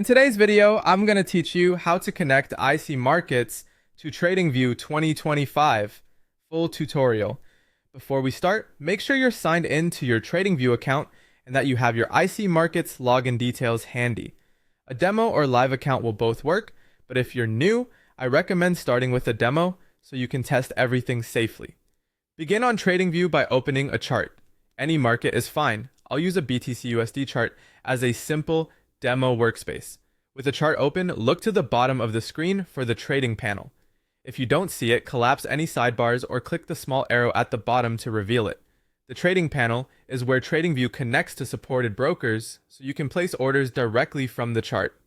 In today's video, I'm going to teach you how to connect IC markets to TradingView 2025 full tutorial. Before we start, make sure you're signed in to your TradingView account and that you have your IC markets login details handy. A demo or live account will both work, but if you're new, I recommend starting with a demo so you can test everything safely. Begin on TradingView by opening a chart. Any market is fine. I'll use a BTC/USD chart as a simple demo workspace. With the chart open, look to the bottom of the screen for the trading panel. If you don't see it, collapse any sidebars or click the small arrow at the bottom to reveal it. The trading panel is where TradingView connects to supported brokers, so you can place orders directly from the chart.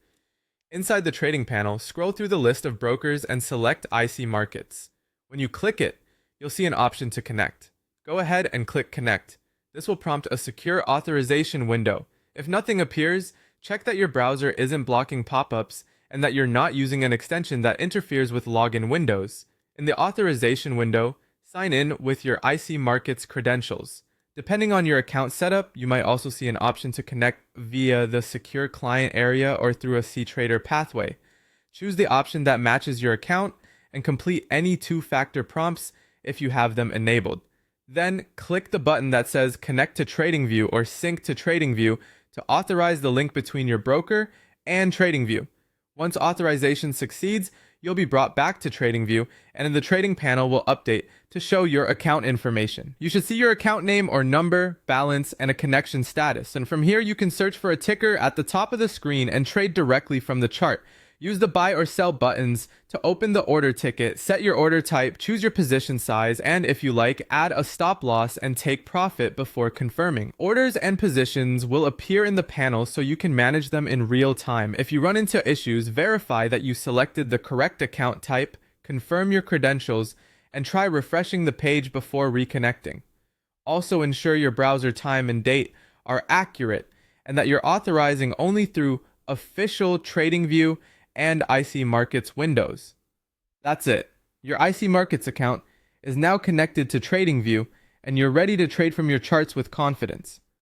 Inside the trading panel, scroll through the list of brokers and select IC markets. When you click it, you'll see an option to connect. Go ahead and click connect. This will prompt a secure authorization window. If nothing appears, check that your browser isn't blocking pop-ups and that you're not using an extension that interferes with login windows. In the authorization window, sign in with your IC Markets credentials. Depending on your account setup, you might also see an option to connect via the secure client area or through a CTrader pathway. Choose the option that matches your account and complete any two-factor prompts if you have them enabled. Then click the button that says Connect to TradingView or Sync to TradingView to authorize the link between your broker and TradingView. Once authorization succeeds, you'll be brought back to TradingView, and the trading panel will update to show your account information. You should see your account name or number, balance, and a connection status. And from here, you can search for a ticker at the top of the screen and trade directly from the chart. Use the buy or sell buttons to open the order ticket, set your order type, choose your position size, and if you like, add a stop loss and take profit before confirming. Orders and positions will appear in the panel so you can manage them in real time. If you run into issues, verify that you selected the correct account type, confirm your credentials, and try refreshing the page before reconnecting. Also ensure your browser time and date are accurate and that you're authorizing only through official TradingView and IC Markets windows. That's it. Your IC Markets account is now connected to TradingView and you're ready to trade from your charts with confidence.